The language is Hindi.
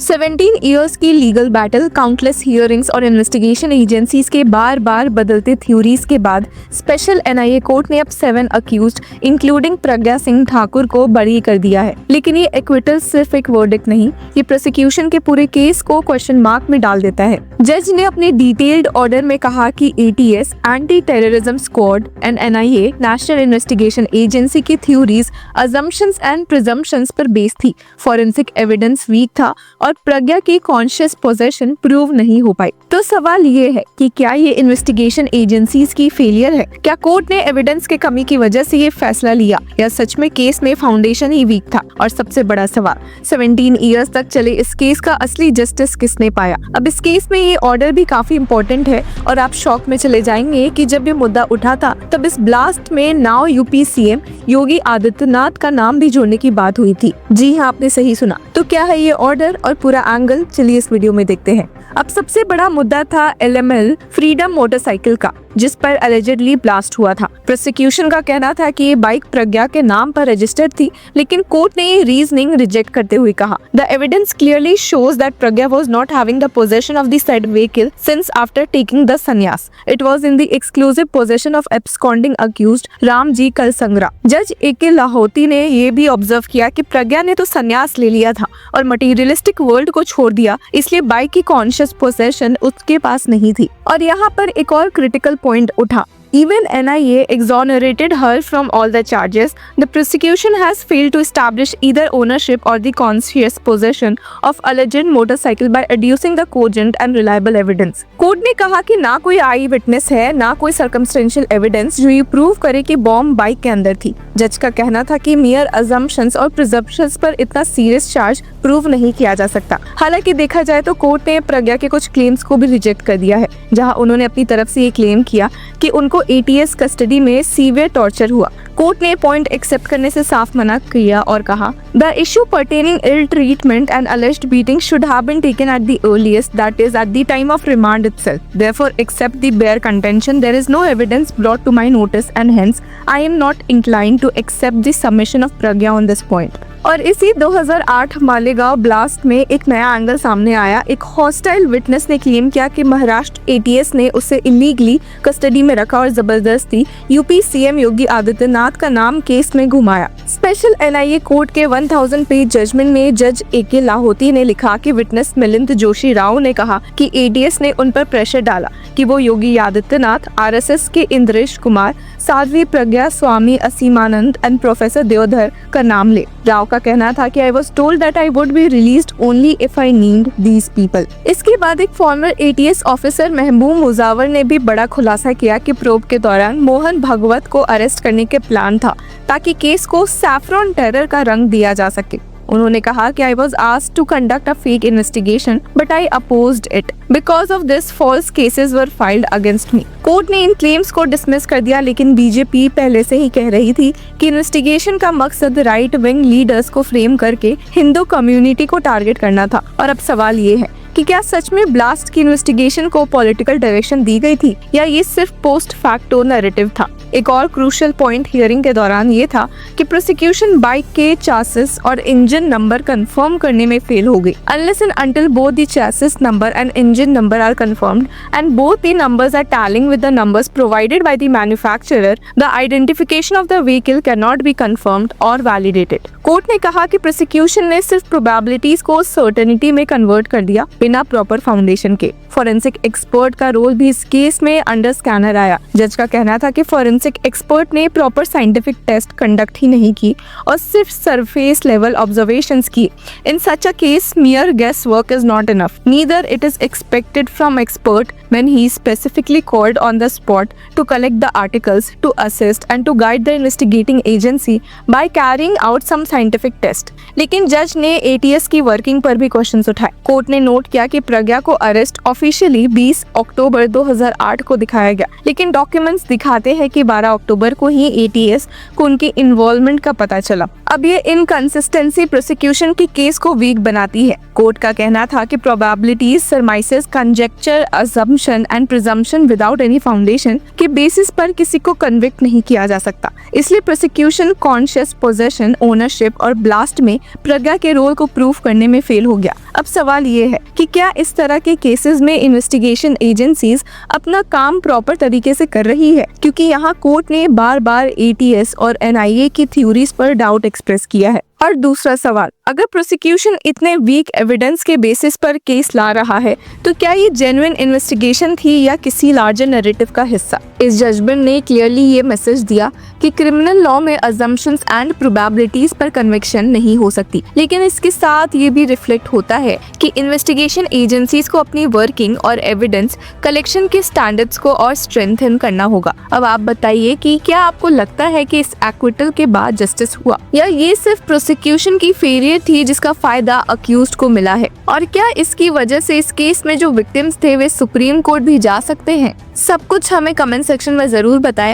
17 इयर्स की लीगल बैटल, काउंटलेस हियरिंग्स और इन्वेस्टिगेशन एजेंसीज के बार बार बदलते थ्योरीज के बाद स्पेशल एनआईए कोर्ट ने अब 7 अक्यूज्ड इंक्लूडिंग प्रज्ञा सिंह ठाकुर को बरी कर दिया है। लेकिन ये एक्विटल सिर्फ एक वर्डिक्ट नहीं, ये प्रोसिक्यूशन के पूरे केस को क्वेश्चन मार्क में डाल देता है। जज ने अपने डिटेल्ड ऑर्डर में कहा कि ATS, anti terrorism squad and NIA, national investigation agency की थ्योरीज अजम्पशंस एंड प्रिजम्पशंस पर बेस थी। फॉरेंसिक एविडेंस वीक था और प्रज्ञा की कॉन्शियस पोजेशन प्रूव नहीं हो पाई। तो सवाल ये है कि क्या ये इन्वेस्टिगेशन एजेंसीज की फेलियर है? क्या कोर्ट ने एविडेंस के कमी की वजह से ये फैसला लिया, या सच में केस में फाउंडेशन ही वीक था? और सबसे बड़ा सवाल, 17 इयर्स तक चले इस केस का असली जस्टिस किसने पाया? अब इस केस में ये ऑर्डर भी काफी इम्पोर्टेंट है और आप शॉक में चले जाएंगे कि जब ये मुद्दा उठा था तब इस ब्लास्ट में now UP CM Yogi Adityanath का नाम भी जोड़ने की बात हुई थी। जी हाँ, आपने सही सुना। तो क्या है ये ऑर्डर और पूरा एंगल, चलिए इस वीडियो में देखते हैं। अब सबसे बड़ा मुद्दा था एलएमएल फ्रीडम मोटरसाइकिल का, जिस पर अलेजेडली ब्लास्ट हुआ था। प्रोसिक्यूशन का कहना था कि ये बाइक प्रज्ञा के नाम पर रजिस्टर्ड थी, लेकिन कोर्ट ने ये रीजनिंग रिजेक्ट करते हुए कहा, the evidence clearly shows that Pragya was not having the possession of the said vehicle since after taking the sannyas. It was in the exclusive possession of absconding accused Ramji Kalsangra. जज ए.के. लाहौती ने ये भी ऑब्जर्व किया कि प्रज्ञा ने तो संन्यास ले लिया था और मटेरियलिस्टिक वर्ल्ड को छोड़ दिया, इसलिए बाइक की कॉन्शियस पोजेशन उसके पास नहीं थी। और यहाँ पर एक और क्रिटिकल पॉइंट उठा। Even NIA exonerated her from all the charges. The prosecution has failed to establish either ownership or the conscious possession of alleged motorcycle by adducing the cogent and reliable evidence. Court ने कहा कि ना कोई आई विटनेस है, ना कोई सर्कमस्टेंशियल एविडेंस जो ये प्रूव करे कि बॉम्ब बाइक के अंदर थी। जज का कहना था कि मियर अजम्पशंस और प्रिजम्पशंस पर इतना सीरियस चार्ज प्रूव नहीं किया जा सकता। हालांकि देखा जाए तो कोर्ट ने प्रज्ञा के कुछ क्लेम्स को भी रिजेक्ट कर दिया है, जहां उन्होंने अपनी तरफ से ये क्लेम किया कि उनको एटीएस कस्टडी में सीवियर टॉर्चर हुआ। कोर्ट ने पॉइंट एक्सेप्ट करने से साफ मना किया और कहा, the issue pertaining ill treatment and alleged beating should have been taken at the earliest, that is at the time of remand itself. Therefore except the bare contention, there is no evidence brought to my notice and hence I am not inclined to accept the submission of Pragya on this point. और इसी 2008 मालेगांव ब्लास्ट में एक नया एंगल सामने आया। एक हॉस्टाइल विटनेस ने क्लेम किया कि महाराष्ट्र एटीएस ने उसे इलीगली कस्टडी में रखा और जबरदस्ती यूपी सीएम योगी आदित्यनाथ का नाम केस में घुमाया। स्पेशल एनआईए कोर्ट के 1000 पेज जजमेंट में जज ए.के. लाहौती ने लिखा कि विटनेस मिलिंद जोशी राव ने कहा कि एटीएस ने उन पर प्रेशर डाला कि वो योगी आदित्यनाथ, आरएसएस के इंद्रेश कुमार, साध्वी प्रज्ञा, स्वामी असीमानंद एंड प्रोफेसर देवधर का नाम ले। राव का कहना था कि I was told that I would be released only if I need these people. इसके बाद एक फॉर्मर एटीएस ऑफिसर महबूब मुजावर ने भी बड़ा खुलासा किया कि प्रोब के दौरान मोहन भागवत को अरेस्ट करने के प्लान था ताकि केस को सैफ्रॉन टेरर का रंग दिया जा सके। उन्होंने कहा कि I was asked to conduct a fake investigation but I opposed it because of this false cases were filed against me. Court ने इन क्लेम्स को डिसमिस कर दिया, लेकिन बीजेपी पहले से ही कह रही थी कि इन्वेस्टिगेशन का मकसद राइट विंग लीडर्स को फ्रेम करके हिंदू कम्युनिटी को टारगेट करना था। और अब सवाल ये है कि क्या सच में ब्लास्ट की इन्वेस्टिगेशन को पॉलिटिकल डायरेक्शन दी गई थी या ये सिर्फ पोस्ट फैक्टो नैरेटिव था? एक और क्रूशियल पॉइंट हियरिंग के दौरान ये था कि प्रोसिक्यूशन बाइक के चासिस और इंजन नंबर कंफर्म करने में फेल हो गई। Unless and until both the chassis number and engine number are confirmed and both the numbers are tallying with the numbers provided by the manufacturer, the identification of the vehicle can not be confirmed और वैलिडेटेड। कोर्ट ने कहा कि प्रोसिक्यूशन ने सिर्फ प्रोबेबिलिटीज को सर्टेनिटी में कन्वर्ट कर दिया बिना प्रॉपर फाउंडेशन के। फॉरेंसिक एक्सपर्ट का रोल भी इस केस में अंडर स्कैनर आया। जज का कहना था कि फॉरेंसिक एक्सपर्ट ने प्रॉपर साइंटिफिक टेस्ट कंडक्ट ही नहीं की और सिर्फ सरफेस लेवल ऑब्जर्वेशंस की। In such a case mere guesswork is not enough. Neither it is expected from expert when he is specifically called on the spot to collect the articles, to assist and to guide the investigating agency by carrying out some scientific test. लेकिन जज ने एटीएस की वर्किंग पर भी क्वेश्चंस उठाए। कोर्ट ने नोट किया कि प्रज्ञा को अरेस्ट ऑफिशियली 20 अक्टूबर 2008 को दिखाया गया, लेकिन डॉक्यूमेंट्स दिखाते हैं कि 12 अक्टूबर को ही एटीएस को उनकी इन्वॉल्वमेंट का पता चला। अब ये इनकंसिस्टेंसी प्रोसिक्यूशन की केस को वीक बनाती है। कोर्ट का कहना था कि probabilities, surmises, conjecture, assumption and presumption without any foundation के बेसिस पर किसी को कन्विक्ट नहीं किया जा सकता। इसलिए prosecution conscious possession, ownership sponsorship और ब्लास्ट में प्रज्ञा के रोल को प्रूव करने में फेल हो गया। अब सवाल ये है कि क्या इस तरह के केसेस में इन्वेस्टिगेशन एजेंसीज अपना काम प्रॉपर तरीके से कर रही है, क्योंकि यहाँ कोर्ट ने बार बार ATS और NIA की थ्योरीज पर डाउट एक्सप्रेस किया है। और दूसरा सवाल, अगर प्रोसिक्यूशन इतने वीक एविडेंस के बेसिस पर केस ला रहा है तो क्या ये जेन्युइन इन्वेस्टिगेशन थी या किसी लार्जर नैरेटिव का हिस्सा? इस जजमेंट ने क्लियरली ये मैसेज दिया कि क्रिमिनल लॉ में अजम्पशंस एंड प्रोबेबिलिटीज पर कन्विक्शन नहीं हो सकती, लेकिन इसके साथ ये भी रिफ्लेक्ट होता है कि इन्वेस्टिगेशन एजेंसीज को अपनी वर्किंग और एविडेंस कलेक्शन के स्टैंडर्ड्स को और स्ट्रेंथन करना होगा। अब आप बताइए कि क्या आपको लगता है कि इस एक्विटल के बाद जस्टिस हुआ, या ये सिर्फ प्रोसिक्यूशन की फेलियर थी जिसका फायदा अक्यूज्ड को मिला है? और क्या इसकी वजह से इस केस में जो विक्टिम्स थे वे सुप्रीम कोर्ट भी जा सकते हैं? सब कुछ हमें कमेंट सेक्शन में जरूर बताएं